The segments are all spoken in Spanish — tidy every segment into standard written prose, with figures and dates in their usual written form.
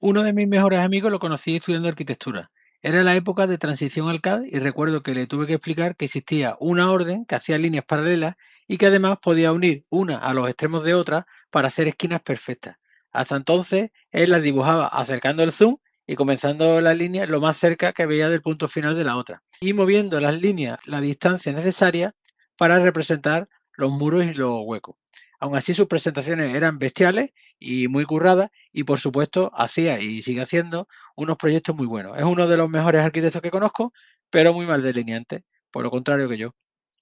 Uno de mis mejores amigos lo conocí estudiando arquitectura. Era la época de transición al CAD y recuerdo que le tuve que explicar que existía una orden que hacía líneas paralelas y que además podía unir una a los extremos de otra para hacer esquinas perfectas. Hasta entonces él las dibujaba acercando el zoom y comenzando las líneas lo más cerca que veía del punto final de la otra y moviendo las líneas la distancia necesaria para representar los muros y los huecos. Aún así sus presentaciones eran bestiales y muy curradas y por supuesto hacía y sigue haciendo unos proyectos muy buenos. Es uno de los mejores arquitectos que conozco, pero muy mal delineante, por lo contrario que yo.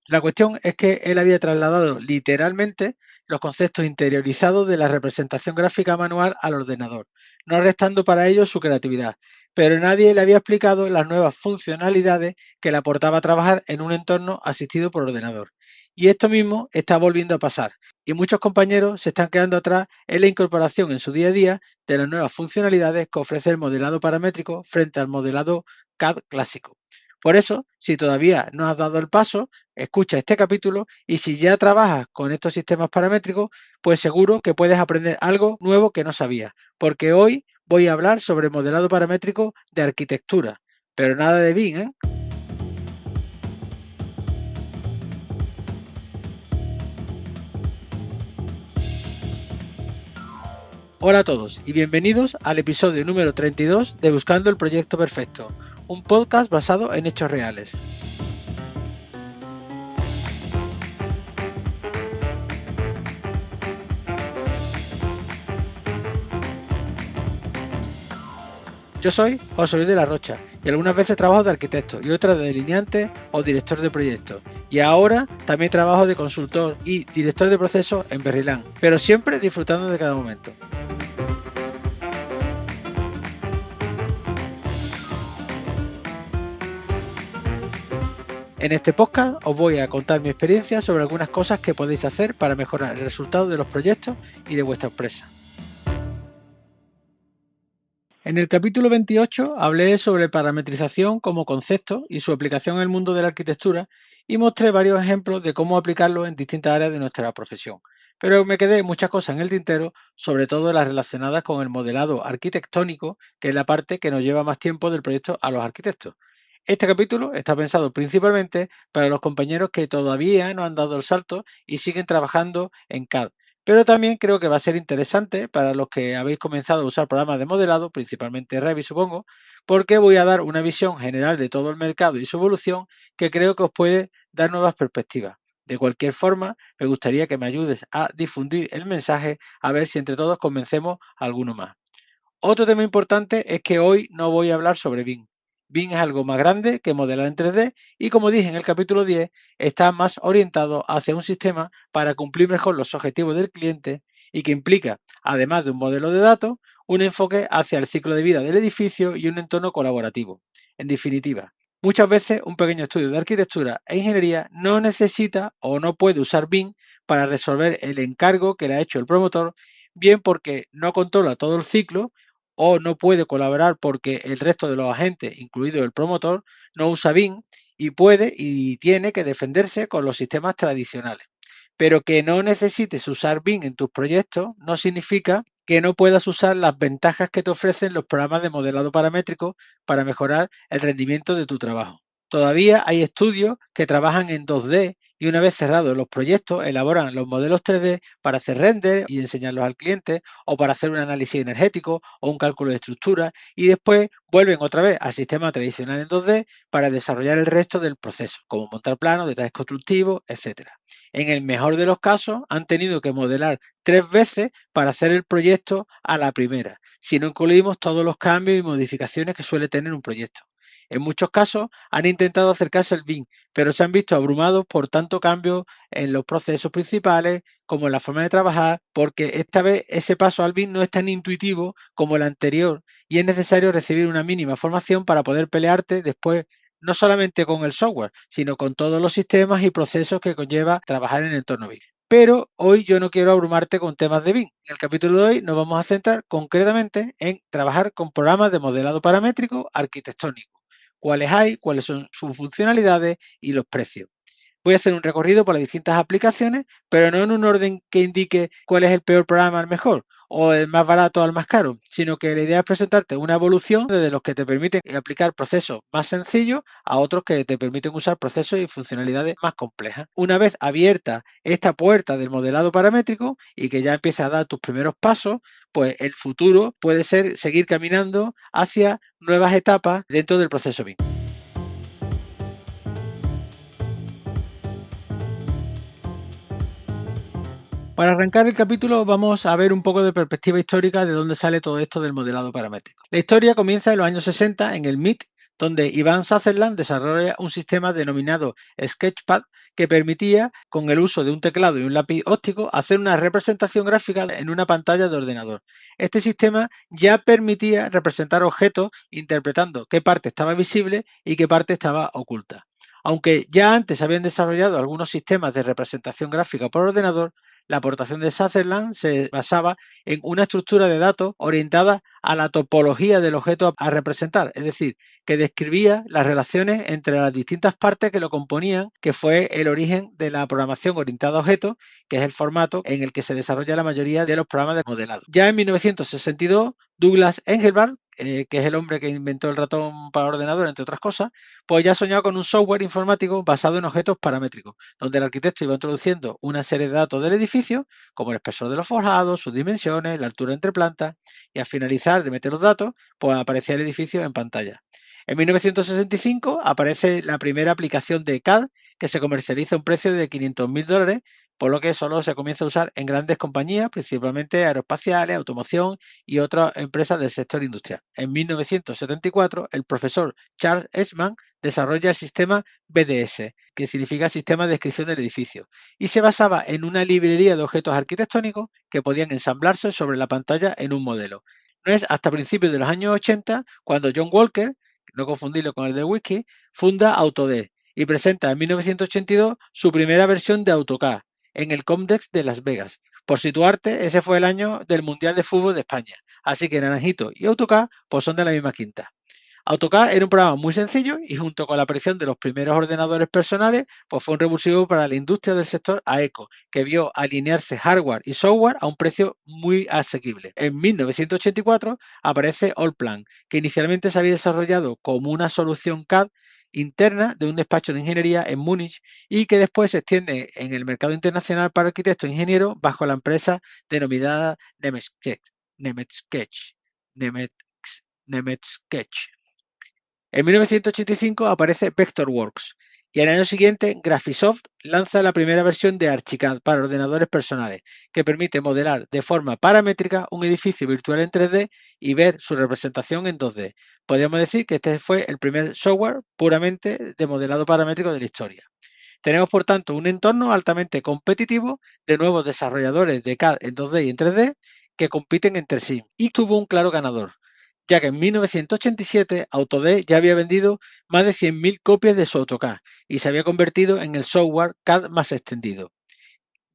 La cuestión es que él había trasladado literalmente los conceptos interiorizados de la representación gráfica manual al ordenador, no restando para ello su creatividad, pero nadie le había explicado las nuevas funcionalidades que le aportaba trabajar en un entorno asistido por ordenador. Y esto mismo está volviendo a pasar, y muchos compañeros se están quedando atrás en la incorporación en su día a día de las nuevas funcionalidades que ofrece el modelado paramétrico frente al modelado CAD clásico. Por eso, si todavía no has dado el paso, escucha este capítulo y si ya trabajas con estos sistemas paramétricos, pues seguro que puedes aprender algo nuevo que no sabías, porque hoy voy a hablar sobre modelado paramétrico de arquitectura, pero nada de BIM, ¿eh? Hola a todos y bienvenidos al episodio número 32 de Buscando el Proyecto Perfecto, un podcast basado en hechos reales. Yo soy José Luis de la Rocha y algunas veces trabajo de arquitecto y otras de delineante o director de proyectos. Y ahora también trabajo de consultor y director de procesos en Berrilán, pero siempre disfrutando de cada momento. En este podcast os voy a contar mi experiencia sobre algunas cosas que podéis hacer para mejorar el resultado de los proyectos y de vuestra empresa. En el capítulo 28 hablé sobre parametrización como concepto y su aplicación en el mundo de la arquitectura y mostré varios ejemplos de cómo aplicarlo en distintas áreas de nuestra profesión. Pero me quedé muchas cosas en el tintero, sobre todo las relacionadas con el modelado arquitectónico, que es la parte que nos lleva más tiempo del proyecto a los arquitectos. Este capítulo está pensado principalmente para los compañeros que todavía no han dado el salto y siguen trabajando en CAD, pero también creo que va a ser interesante para los que habéis comenzado a usar programas de modelado, principalmente Revit, supongo, porque voy a dar una visión general de todo el mercado y su evolución que creo que os puede dar nuevas perspectivas. De cualquier forma, me gustaría que me ayudes a difundir el mensaje a ver si entre todos convencemos a alguno más. Otro tema importante es que hoy no voy a hablar sobre BIM. BIM es algo más grande que modelar en 3D y como dije en el capítulo 10, está más orientado hacia un sistema para cumplir mejor los objetivos del cliente y que implica, además de un modelo de datos, un enfoque hacia el ciclo de vida del edificio y un entorno colaborativo. En definitiva, muchas veces un pequeño estudio de arquitectura e ingeniería no necesita o no puede usar BIM para resolver el encargo que le ha hecho el promotor, bien porque no controla todo el ciclo o no puede colaborar porque el resto de los agentes, incluido el promotor, no usa BIM y puede y tiene que defenderse con los sistemas tradicionales. Pero que no necesites usar BIM en tus proyectos no significa que no puedas usar las ventajas que te ofrecen los programas de modelado paramétrico para mejorar el rendimiento de tu trabajo. Todavía hay estudios que trabajan en 2D y una vez cerrados los proyectos elaboran los modelos 3D para hacer render y enseñarlos al cliente o para hacer un análisis energético o un cálculo de estructura y después vuelven otra vez al sistema tradicional en 2D para desarrollar el resto del proceso, como montar planos, detalles constructivos, etcétera. En el mejor de los casos han tenido que modelar 3 veces para hacer el proyecto a la primera, si no incluimos todos los cambios y modificaciones que suele tener un proyecto. En muchos casos han intentado acercarse al BIM, pero se han visto abrumados por tanto cambio en los procesos principales como en la forma de trabajar, porque esta vez ese paso al BIM no es tan intuitivo como el anterior y es necesario recibir una mínima formación para poder pelearte después no solamente con el software, sino con todos los sistemas y procesos que conlleva trabajar en el entorno BIM. Pero hoy yo no quiero abrumarte con temas de BIM. En el capítulo de hoy nos vamos a centrar concretamente en trabajar con programas de modelado paramétrico arquitectónico, cuáles hay, cuáles son sus funcionalidades y los precios. Voy a hacer un recorrido por las distintas aplicaciones, pero no en un orden que indique cuál es el peor programa al mejor. o el más barato al más caro, sino que la idea es presentarte una evolución desde los que te permiten aplicar procesos más sencillos a otros que te permiten usar procesos y funcionalidades más complejas. Una vez abierta esta puerta del modelado paramétrico y que ya empieces a dar tus primeros pasos, pues el futuro puede ser seguir caminando hacia nuevas etapas dentro del proceso BIM. Para arrancar el capítulo vamos a ver un poco de perspectiva histórica de dónde sale todo esto del modelado paramétrico. La historia comienza en los años 60 en el MIT, donde Ivan Sutherland desarrolla un sistema denominado Sketchpad que permitía, con el uso de un teclado y un lápiz óptico, hacer una representación gráfica en una pantalla de ordenador. Este sistema ya permitía representar objetos interpretando qué parte estaba visible y qué parte estaba oculta. Aunque ya antes habían desarrollado algunos sistemas de representación gráfica por ordenador, la aportación de Sutherland se basaba en una estructura de datos orientada a la topología del objeto a representar, es decir, que describía las relaciones entre las distintas partes que lo componían, que fue el origen de la programación orientada a objetos, que es el formato en el que se desarrolla la mayoría de los programas de modelado. Ya en 1962, Douglas Engelbart, que es el hombre que inventó el ratón para ordenador, entre otras cosas, pues ya soñaba con un software informático basado en objetos paramétricos, donde el arquitecto iba introduciendo una serie de datos del edificio, como el espesor de los forjados, sus dimensiones, la altura entre plantas, y al finalizar de meter los datos, pues aparecía el edificio en pantalla. En 1965 aparece la primera aplicación de CAD que se comercializa a un precio de $500.000, por lo que solo se comienza a usar en grandes compañías, principalmente aeroespaciales, automoción y otras empresas del sector industrial. En 1974, el profesor Charles Eastman desarrolla el sistema BDS, que significa Sistema de Descripción del Edificio, y se basaba en una librería de objetos arquitectónicos que podían ensamblarse sobre la pantalla en un modelo. No es hasta principios de los años 80 cuando John Walker, no confundirlo con el de Wiki, funda Autodesk y presenta en 1982 su primera versión de AutoCAD en el Comdex de Las Vegas. Por situarte, ese fue el año del Mundial de Fútbol de España, así que Naranjito y AutoCAD pues son de la misma quinta. AutoCAD era un programa muy sencillo y junto con la aparición de los primeros ordenadores personales, pues fue un revulsivo para la industria del sector AECO, que vio alinearse hardware y software a un precio muy asequible. En 1984 aparece Allplan, que inicialmente se había desarrollado como una solución CAD interna de un despacho de ingeniería en Múnich y que después se extiende en el mercado internacional para arquitectos e ingenieros bajo la empresa denominada Nemetsketch. Nemetsketch. En 1985 aparece Vectorworks y al año siguiente Graphisoft lanza la primera versión de Archicad para ordenadores personales, que permite modelar de forma paramétrica un edificio virtual en 3D y ver su representación en 2D. Podríamos decir que este fue el primer software puramente de modelado paramétrico de la historia. Tenemos, por tanto, un entorno altamente competitivo de nuevos desarrolladores de CAD en 2D y en 3D que compiten entre sí. Y tuvo un claro ganador, ya que en 1987 Autodesk ya había vendido más de 100.000 copias de su AutoCAD y se había convertido en el software CAD más extendido.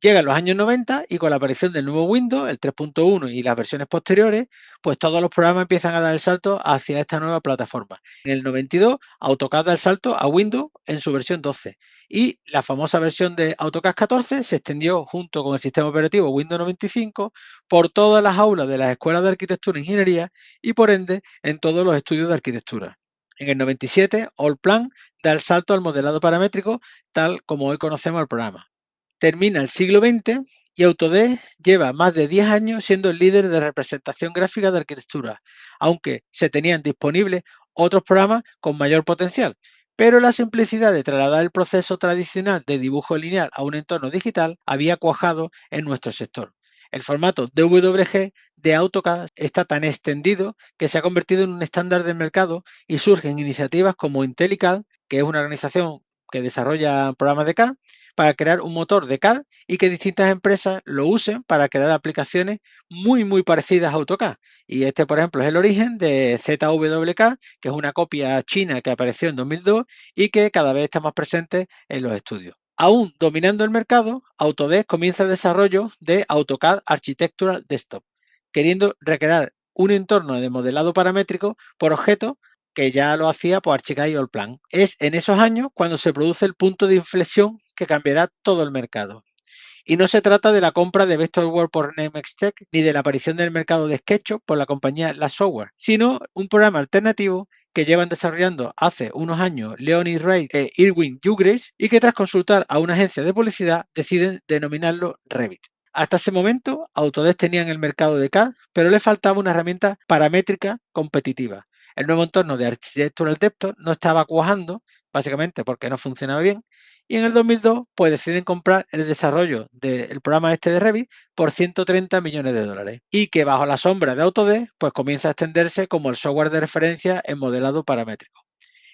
Llegan los años 90 y con la aparición del nuevo Windows, el 3.1 y las versiones posteriores, pues todos los programas empiezan a dar el salto hacia esta nueva plataforma. En el 92, AutoCAD da el salto a Windows en su versión 12 y la famosa versión de AutoCAD 14 se extendió junto con el sistema operativo Windows 95 por todas las aulas de las escuelas de arquitectura e ingeniería y por ende en todos los estudios de arquitectura. En el 97, Allplan da el salto al modelado paramétrico tal como hoy conocemos el programa. Termina el siglo XX y Autodesk lleva más de 10 años siendo el líder de representación gráfica de arquitectura, aunque se tenían disponibles otros programas con mayor potencial. Pero la simplicidad de trasladar el proceso tradicional de dibujo lineal a un entorno digital había cuajado en nuestro sector. El formato DWG de AutoCAD está tan extendido que se ha convertido en un estándar del mercado y surgen iniciativas como IntelliCAD, que es una organización que desarrolla programas de CAD, para crear un motor de CAD y que distintas empresas lo usen para crear aplicaciones muy parecidas a AutoCAD. Y este, por ejemplo, es el origen de ZWK, que es una copia china que apareció en 2002 y que cada vez está más presente en los estudios. Aún dominando el mercado, Autodesk comienza el desarrollo de AutoCAD Architectural Desktop, queriendo recrear un entorno de modelado paramétrico por objetos que ya lo hacía por Archicad y Allplan. Es en esos años cuando se produce el punto de inflexión que cambiará todo el mercado. Y no se trata de la compra de Vectorworks por Nemetschek ni de la aparición del mercado de SketchUp por la compañía La Software, sino un programa alternativo que llevan desarrollando hace unos años Leonid Ray e Irwin Yugres y que tras consultar a una agencia de publicidad deciden denominarlo Revit. Hasta ese momento, Autodesk tenía en el mercado de CAD, pero le faltaba una herramienta paramétrica competitiva. El nuevo entorno de Architectural Desktop no estaba cuajando, básicamente porque no funcionaba bien, y en el 2002 pues deciden comprar el desarrollo del programa este de Revit por 130 millones de dólares y que bajo la sombra de Autodesk pues comienza a extenderse como el software de referencia en modelado paramétrico.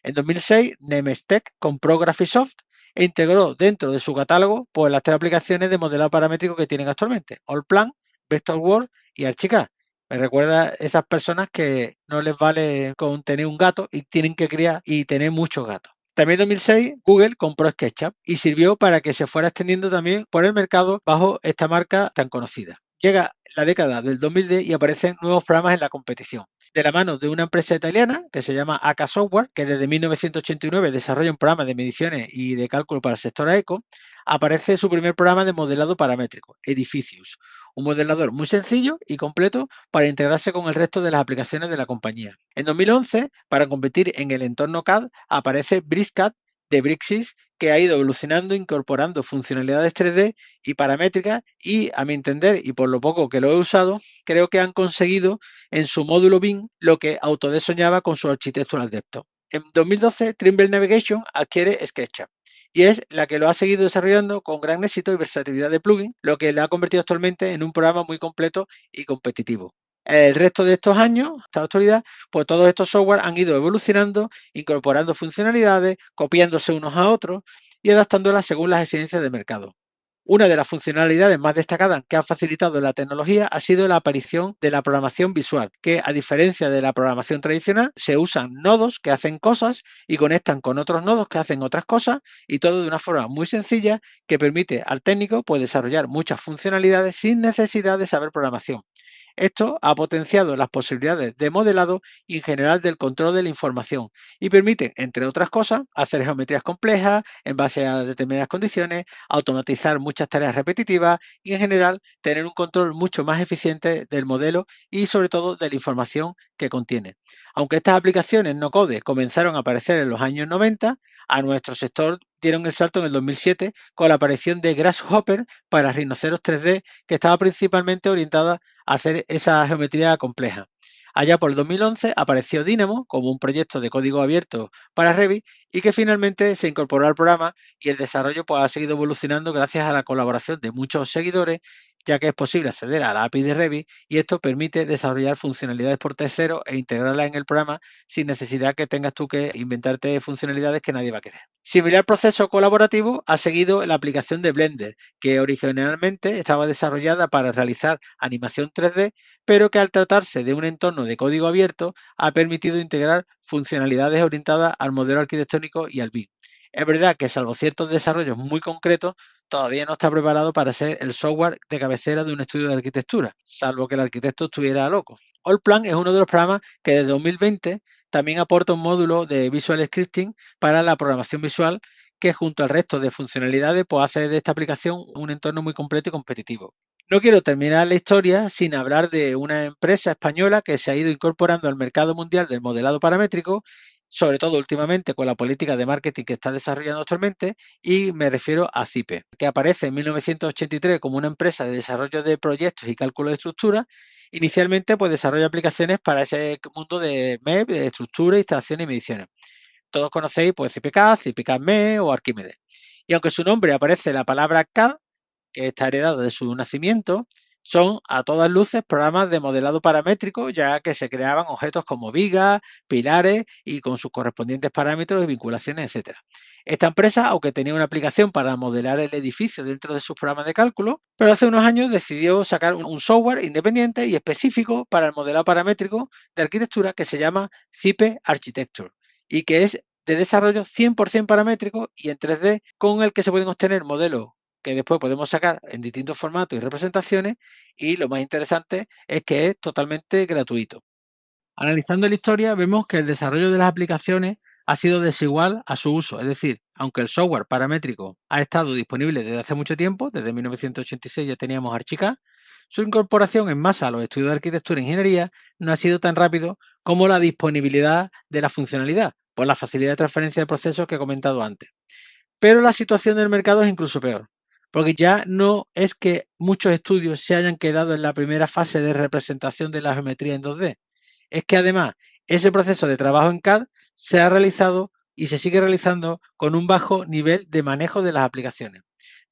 En 2006, Nemetschek compró Graphisoft e integró dentro de su catálogo pues, las tres aplicaciones de modelado paramétrico que tienen actualmente, Allplan, Vectorworks y Archicad. Me recuerda a esas personas que no les vale con tener un gato y tienen que criar y tener muchos gatos. También en 2006, Google compró SketchUp y sirvió para que se fuera extendiendo también por el mercado bajo esta marca tan conocida. Llega la década del 2010 y aparecen nuevos programas en la competición de la mano de una empresa italiana que se llama AK Software, que desde 1989 desarrolla un programa de mediciones y de cálculo para el sector eco, aparece su primer programa de modelado paramétrico, Edificius, un modelador muy sencillo y completo para integrarse con el resto de las aplicaciones de la compañía. En 2011, para competir en el entorno CAD, aparece BricsCAD de Brixis, que ha ido evolucionando, incorporando funcionalidades 3D y paramétricas y, a mi entender, y por lo poco que lo he usado, creo que han conseguido en su módulo BIM lo que Autodesk soñaba con su Architectural Desktop. En 2012, Trimble Navigation adquiere SketchUp y es la que lo ha seguido desarrollando con gran éxito y versatilidad de plugin, lo que le ha convertido actualmente en un programa muy completo y competitivo. El resto de estos años, esta actualidad, pues todos estos software han ido evolucionando, incorporando funcionalidades, copiándose unos a otros y adaptándolas según las exigencias del mercado. Una de las funcionalidades más destacadas que ha facilitado la tecnología ha sido la aparición de la programación visual, que a diferencia de la programación tradicional, se usan nodos que hacen cosas y conectan con otros nodos que hacen otras cosas y todo de una forma muy sencilla que permite al técnico pues, desarrollar muchas funcionalidades sin necesidad de saber programación. Esto ha potenciado las posibilidades de modelado y en general del control de la información y permite, entre otras cosas, hacer geometrías complejas en base a determinadas condiciones, automatizar muchas tareas repetitivas y en general tener un control mucho más eficiente del modelo y sobre todo de la información que contiene. Aunque estas aplicaciones no code comenzaron a aparecer en los años 90, a nuestro sector dieron el salto en el 2007 con la aparición de Grasshopper para rinoceros 3D que estaba principalmente orientada hacer esa geometría compleja. Allá por el 2011 apareció Dynamo como un proyecto de código abierto para Revit y que finalmente se incorporó al programa y el desarrollo pues, ha seguido evolucionando gracias a la colaboración de muchos seguidores, ya que es posible acceder a la API de Revit y esto permite desarrollar funcionalidades por terceros e integrarlas en el programa sin necesidad que tengas tú que inventarte funcionalidades que nadie va a querer. Similar proceso colaborativo ha seguido la aplicación de Blender, que originalmente estaba desarrollada para realizar animación 3D, pero que al tratarse de un entorno de código abierto ha permitido integrar funcionalidades orientadas al modelo arquitectónico y al BIM. Es verdad que salvo ciertos desarrollos muy concretos, todavía no está preparado para ser el software de cabecera de un estudio de arquitectura, salvo que el arquitecto estuviera loco. Allplan es uno de los programas que desde 2020 también aporta un módulo de Visual Scripting para la programación visual que junto al resto de funcionalidades pues hace de esta aplicación un entorno muy completo y competitivo. No quiero terminar la historia sin hablar de una empresa española que se ha ido incorporando al mercado mundial del modelado paramétrico, sobre todo últimamente con la política de marketing que está desarrollando actualmente, y me refiero a CIPE, que aparece en 1983 como una empresa de desarrollo de proyectos y cálculo de estructura. Inicialmente, pues desarrolla aplicaciones para ese mundo de MEP, de estructura, instalaciones y mediciones. Todos conocéis pues CIPCAD, CIPCAD-ME o Arquímedes. Y aunque su nombre aparece la palabra CAD, que está heredado de su nacimiento, son a todas luces programas de modelado paramétrico, ya que se creaban objetos como vigas, pilares y con sus correspondientes parámetros y vinculaciones, etcétera. Esta empresa, aunque tenía una aplicación para modelar el edificio dentro de sus programas de cálculo, pero hace unos años decidió sacar un software independiente y específico para el modelado paramétrico de arquitectura que se llama CIPE Architecture y que es de desarrollo 100% paramétrico y en 3D con el que se pueden obtener modelos que después podemos sacar en distintos formatos y representaciones y lo más interesante es que es totalmente gratuito. Analizando la historia vemos que el desarrollo de las aplicaciones ha sido desigual a su uso. Es decir, aunque el software paramétrico ha estado disponible desde hace mucho tiempo, desde 1986 ya teníamos Archicad, su incorporación en masa a los estudios de arquitectura e ingeniería no ha sido tan rápido como la disponibilidad de la funcionalidad, por la facilidad de transferencia de procesos que he comentado antes. Pero la situación del mercado es incluso peor, porque ya no es que muchos estudios se hayan quedado en la primera fase de representación de la geometría en 2D, es que además ese proceso de trabajo en CAD se ha realizado y se sigue realizando con un bajo nivel de manejo de las aplicaciones.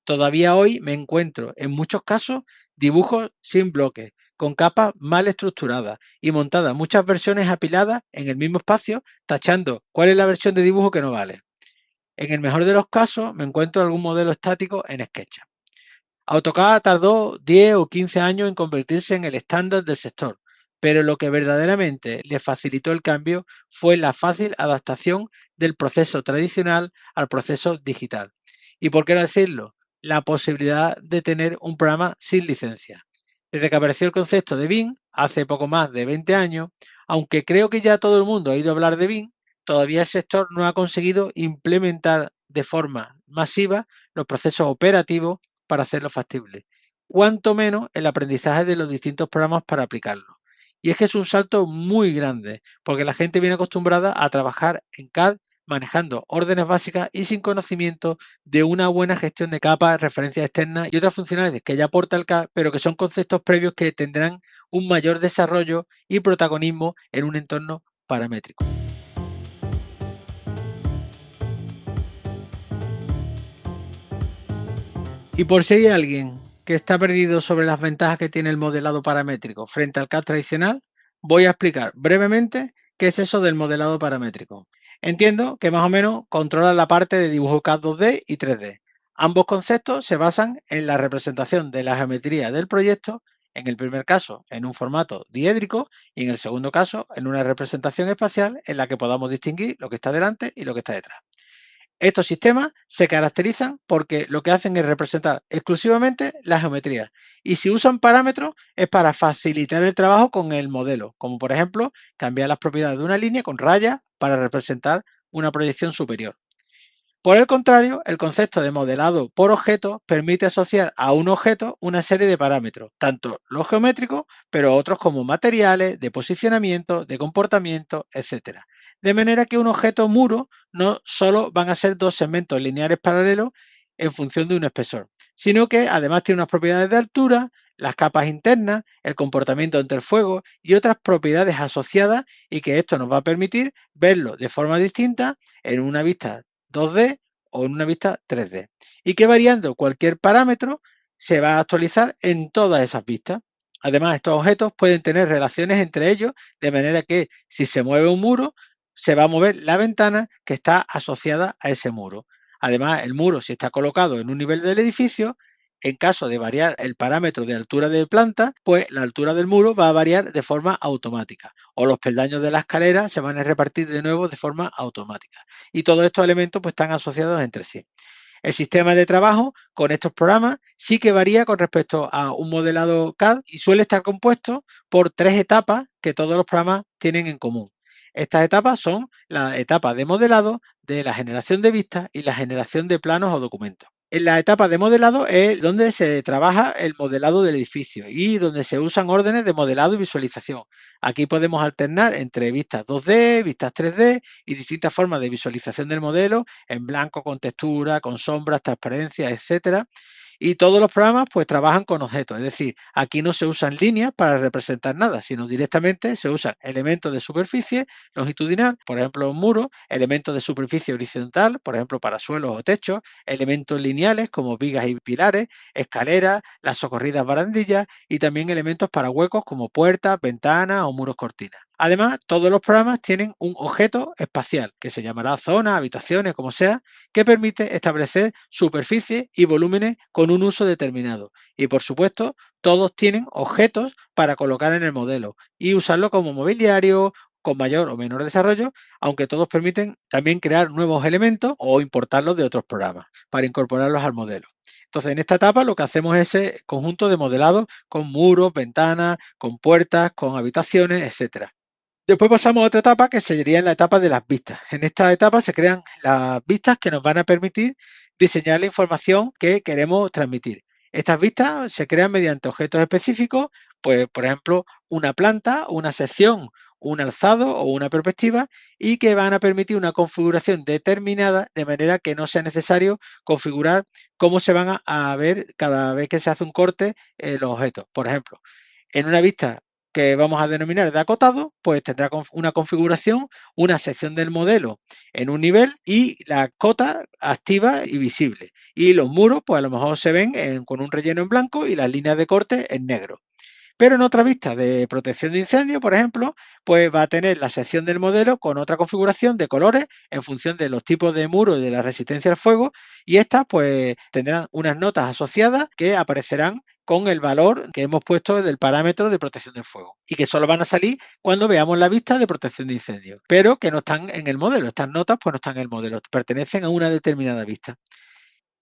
Todavía hoy me encuentro en muchos casos dibujos sin bloques, con capas mal estructuradas y montadas muchas versiones apiladas en el mismo espacio, tachando cuál es la versión de dibujo que no vale. En el mejor de los casos me encuentro algún modelo estático en SketchUp. AutoCAD tardó 10 o 15 años en convertirse en el estándar del sector, pero lo que verdaderamente le facilitó el cambio fue la fácil adaptación del proceso tradicional al proceso digital. Y por qué no decirlo, la posibilidad de tener un programa sin licencia. Desde que apareció el concepto de BIM, hace poco más de 20 años, aunque creo que ya todo el mundo ha oído hablar de BIM, todavía el sector no ha conseguido implementar de forma masiva los procesos operativos para hacerlo factible, cuanto menos el aprendizaje de los distintos programas para aplicarlo. Y es que es un salto muy grande, porque la gente viene acostumbrada a trabajar en CAD manejando órdenes básicas y sin conocimiento de una buena gestión de capas, referencias externas y otras funcionalidades que ya aporta el CAD, pero que son conceptos previos que tendrán un mayor desarrollo y protagonismo en un entorno paramétrico. Y por si hay alguien que está perdido sobre las ventajas que tiene el modelado paramétrico frente al CAD tradicional, voy a explicar brevemente qué es eso del modelado paramétrico. Entiendo que más o menos controla la parte de dibujo CAD 2D y 3D. Ambos conceptos se basan en la representación de la geometría del proyecto, en el primer caso en un formato diédrico y en el segundo caso en una representación espacial en la que podamos distinguir lo que está delante y lo que está detrás. Estos sistemas se caracterizan porque lo que hacen es representar exclusivamente la geometría y si usan parámetros es para facilitar el trabajo con el modelo, como por ejemplo cambiar las propiedades de una línea con rayas para representar una proyección superior. Por el contrario, el concepto de modelado por objetos permite asociar a un objeto una serie de parámetros, tanto los geométricos, pero otros como materiales, de posicionamiento, de comportamiento, etc. De manera que un objeto muro no solo van a ser dos segmentos lineares paralelos en función de un espesor, sino que además tiene unas propiedades de altura, las capas internas, el comportamiento ante el fuego y otras propiedades asociadas y que esto nos va a permitir verlo de forma distinta en una vista 2D o en una vista 3D. Y que variando cualquier parámetro se va a actualizar en todas esas vistas. Además, estos objetos pueden tener relaciones entre ellos, de manera que si se mueve un muro, se va a mover la ventana que está asociada a ese muro. Además, el muro, si está colocado en un nivel del edificio, en caso de variar el parámetro de altura de planta, pues la altura del muro va a variar de forma automática o los peldaños de la escalera se van a repartir de nuevo de forma automática. Y todos estos elementos pues están asociados entre sí. El sistema de trabajo con estos programas sí que varía con respecto a un modelado CAD y suele estar compuesto por tres etapas que todos los programas tienen en común. Estas etapas son la etapa de modelado, de la generación de vistas y la generación de planos o documentos. En la etapa de modelado es donde se trabaja el modelado del edificio y donde se usan órdenes de modelado y visualización. Aquí podemos alternar entre vistas 2D, vistas 3D y distintas formas de visualización del modelo en blanco, con textura, con sombras, transparencias, etcétera. Y todos los programas pues trabajan con objetos, es decir, aquí no se usan líneas para representar nada, sino directamente se usan elementos de superficie longitudinal, por ejemplo un muro, elementos de superficie horizontal, por ejemplo para suelos o techos, elementos lineales como vigas y pilares, escaleras, las socorridas barandillas y también elementos para huecos como puertas, ventanas o muros cortinas. Además, todos los programas tienen un objeto espacial, que se llamará zona, habitaciones, como sea, que permite establecer superficie y volúmenes con un uso determinado. Y por supuesto, todos tienen objetos para colocar en el modelo y usarlo como mobiliario, con mayor o menor desarrollo, aunque todos permiten también crear nuevos elementos o importarlos de otros programas para incorporarlos al modelo. Entonces, en esta etapa lo que hacemos es ese conjunto de modelado con muros, ventanas, con puertas, con habitaciones, etcétera. Después pasamos a otra etapa que sería la etapa de las vistas. En esta etapa se crean las vistas que nos van a permitir diseñar la información que queremos transmitir. Estas vistas se crean mediante objetos específicos, pues por ejemplo una planta, una sección, un alzado o una perspectiva, y que van a permitir una configuración determinada de manera que no sea necesario configurar cómo se van a ver cada vez que se hace un corte los objetos. Por ejemplo, en una vista que vamos a denominar de acotado, pues tendrá una configuración, una sección del modelo en un nivel y la cota activa y visible. Y los muros, pues a lo mejor se ven con un relleno en blanco y las líneas de corte en negro. Pero en otra vista de protección de incendio, por ejemplo, pues va a tener la sección del modelo con otra configuración de colores en función de los tipos de muro y de la resistencia al fuego, y estas pues tendrán unas notas asociadas que aparecerán con el valor que hemos puesto del parámetro de protección del fuego y que solo van a salir cuando veamos la vista de protección de incendio, pero que no están en el modelo. Estas notas pues no están en el modelo, pertenecen a una determinada vista.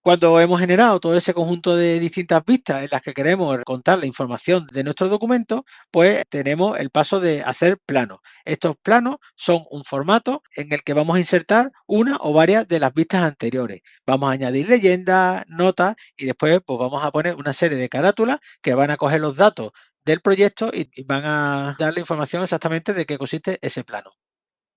Cuando hemos generado todo ese conjunto de distintas vistas en las que queremos contar la información de nuestro documento, pues tenemos el paso de hacer planos. Estos planos son un formato en el que vamos a insertar una o varias de las vistas anteriores. Vamos a añadir leyendas, notas y después pues vamos a poner una serie de carátulas que van a coger los datos del proyecto y van a dar la información exactamente de qué consiste ese plano.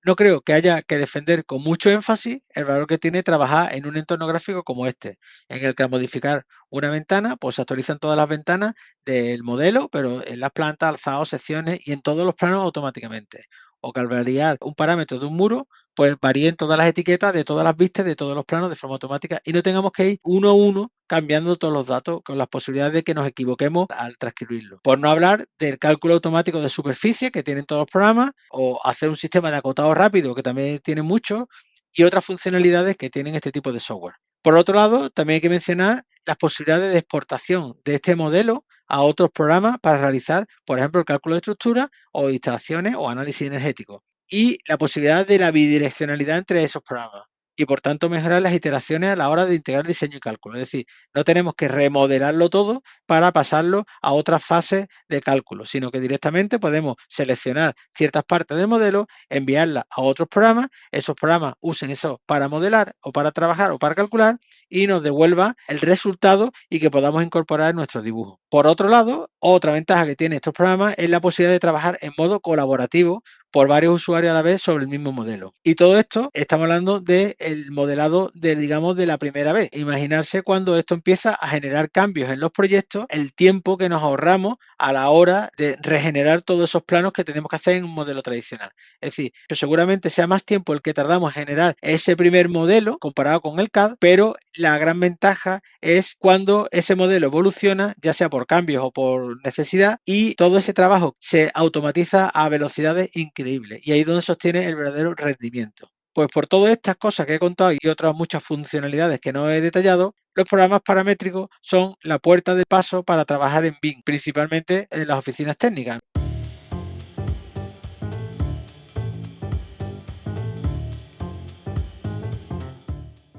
No creo que haya que defender con mucho énfasis el valor que tiene trabajar en un entorno gráfico como este, en el que al modificar una ventana, pues se actualizan todas las ventanas del modelo, pero en las plantas, alzados, secciones y en todos los planos automáticamente. O que al variar un parámetro de un muro, pues varíen todas las etiquetas de todas las vistas de todos los planos de forma automática y no tengamos que ir uno a uno cambiando todos los datos con las posibilidades de que nos equivoquemos al transcribirlo. Por no hablar del cálculo automático de superficie que tienen todos los programas o hacer un sistema de acotado rápido que también tienen muchos y otras funcionalidades que tienen este tipo de software. Por otro lado, también hay que mencionar las posibilidades de exportación de este modelo a otros programas para realizar, por ejemplo, el cálculo de estructura o instalaciones o análisis energético y la posibilidad de la bidireccionalidad entre esos programas y por tanto mejorar las iteraciones a la hora de integrar diseño y cálculo. Es decir, no tenemos que remodelarlo todo para pasarlo a otras fases de cálculo, sino que directamente podemos seleccionar ciertas partes del modelo, enviarlas a otros programas, esos programas usen eso para modelar o para trabajar o para calcular y nos devuelva el resultado y que podamos incorporar en nuestro dibujo. Por otro lado, otra ventaja que tienen estos programas es la posibilidad de trabajar en modo colaborativo por varios usuarios a la vez sobre el mismo modelo. Y todo esto estamos hablando del modelado digamos, de la primera vez. Imaginarse cuando esto empieza a generar cambios en los proyectos, el tiempo que nos ahorramos a la hora de regenerar todos esos planos que tenemos que hacer en un modelo tradicional. Es decir, que seguramente sea más tiempo el que tardamos en generar ese primer modelo comparado con el CAD, pero la gran ventaja es cuando ese modelo evoluciona, ya sea por cambios o por necesidad, y todo ese trabajo se automatiza a velocidades increíbles. Y ahí es donde se obtiene el verdadero rendimiento. Pues por todas estas cosas que he contado y otras muchas funcionalidades que no he detallado, los programas paramétricos son la puerta de paso para trabajar en BIM, principalmente en las oficinas técnicas.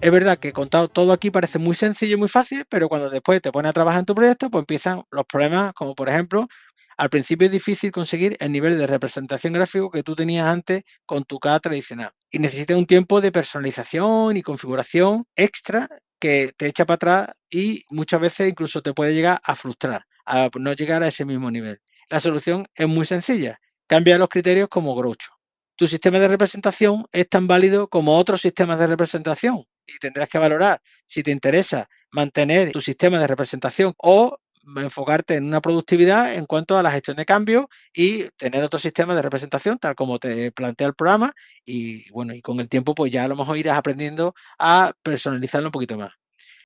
Es verdad que contado todo aquí parece muy sencillo y muy fácil, pero cuando después te pones a trabajar en tu proyecto, pues empiezan los problemas, como por ejemplo, al principio es difícil conseguir el nivel de representación gráfico que tú tenías antes con tu CAD tradicional. Y necesitas un tiempo de personalización y configuración extra que te echa para atrás y muchas veces incluso te puede llegar a frustrar, a no llegar a ese mismo nivel. La solución es muy sencilla. Cambia los criterios como Groucho. Tu sistema de representación es tan válido como otros sistemas de representación y tendrás que valorar si te interesa mantener tu sistema de representación o enfocarte en una productividad en cuanto a la gestión de cambios y tener otro sistema de representación tal como te plantea el programa y bueno, y con el tiempo pues ya a lo mejor irás aprendiendo a personalizarlo un poquito más.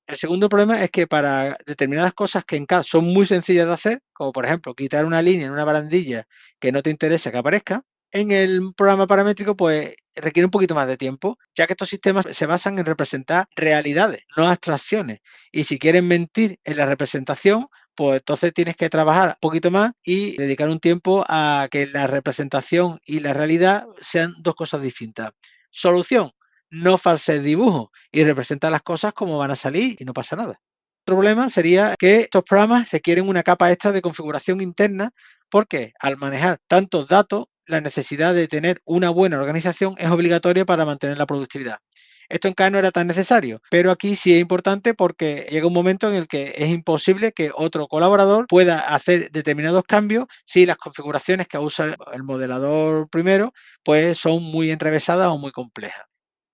El segundo problema es que para determinadas cosas que en CAD son muy sencillas de hacer, como por ejemplo quitar una línea en una barandilla que no te interesa que aparezca, en el programa paramétrico pues requiere un poquito más de tiempo, ya que estos sistemas se basan en representar realidades, no abstracciones. Y si quieres mentir en la representación, pues entonces tienes que trabajar un poquito más y dedicar un tiempo a que la representación y la realidad sean dos cosas distintas. Solución, no falses dibujos y representa las cosas como van a salir y no pasa nada. Otro problema sería que estos programas requieren una capa extra de configuración interna porque al manejar tantos datos la necesidad de tener una buena organización es obligatoria para mantener la productividad. Esto en K no era tan necesario, pero aquí sí es importante porque llega un momento en el que es imposible que otro colaborador pueda hacer determinados cambios si las configuraciones que usa el modelador primero pues son muy enrevesadas o muy complejas.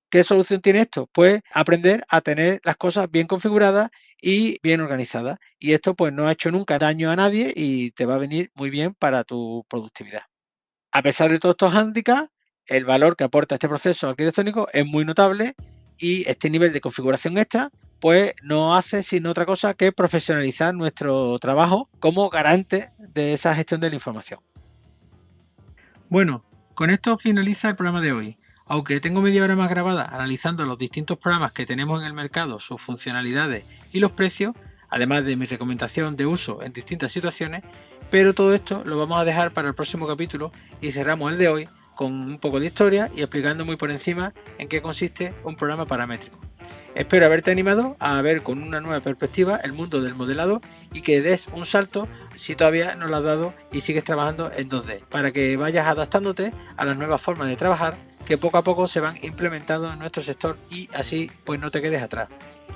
¿Qué solución tiene esto? Pues aprender a tener las cosas bien configuradas y bien organizadas. Y esto pues no ha hecho nunca daño a nadie y te va a venir muy bien para tu productividad. A pesar de todos estos hándicaps, el valor que aporta este proceso arquitectónico es muy notable y este nivel de configuración extra pues no hace sino otra cosa que profesionalizar nuestro trabajo como garante de esa gestión de la información. Bueno, con esto finaliza el programa de hoy. Aunque tengo media hora más grabada analizando los distintos programas que tenemos en el mercado, sus funcionalidades y los precios, además de mi recomendación de uso en distintas situaciones, pero todo esto lo vamos a dejar para el próximo capítulo y cerramos el de hoy con un poco de historia y explicando muy por encima en qué consiste un programa paramétrico. Espero haberte animado a ver con una nueva perspectiva el mundo del modelado y que des un salto si todavía no lo has dado y sigues trabajando en 2D, para que vayas adaptándote a las nuevas formas de trabajar que poco a poco se van implementando en nuestro sector y así pues no te quedes atrás.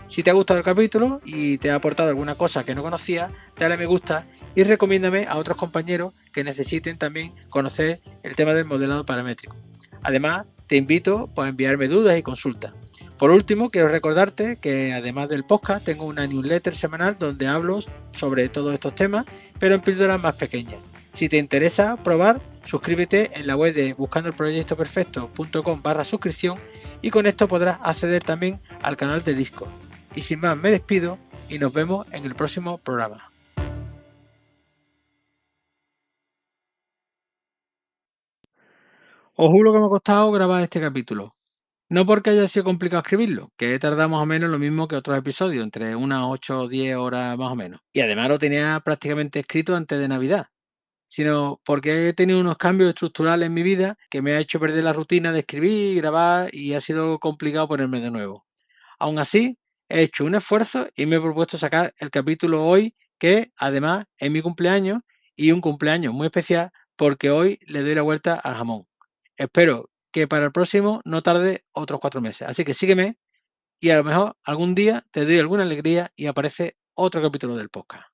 Si te ha gustado el capítulo y te ha aportado alguna cosa que no conocías, dale a me gusta y recomiéndame a otros compañeros que necesiten también conocer el tema del modelado paramétrico. Además, te invito pues, a enviarme dudas y consultas. Por último, quiero recordarte que además del podcast tengo una newsletter semanal donde hablo sobre todos estos temas, pero en píldoras más pequeñas. Si te interesa probar, suscríbete en la web de buscandoelproyectoperfecto.com/suscripción y con esto podrás acceder también al canal de Discord. Y sin más, me despido y nos vemos en el próximo programa. Os juro que me ha costado grabar este capítulo. No porque haya sido complicado escribirlo, que he tardado más o menos lo mismo que otros episodios, entre unas 8 o 10 horas más o menos. Y además lo tenía prácticamente escrito antes de Navidad, sino porque he tenido unos cambios estructurales en mi vida que me ha hecho perder la rutina de escribir y grabar y ha sido complicado ponerme de nuevo. Aún así, he hecho un esfuerzo y me he propuesto sacar el capítulo hoy, que además es mi cumpleaños y un cumpleaños muy especial porque hoy le doy la vuelta al jamón. Espero que para el próximo no tarde otros 4 meses. Así que sígueme y a lo mejor algún día te doy alguna alegría y aparece otro capítulo del podcast.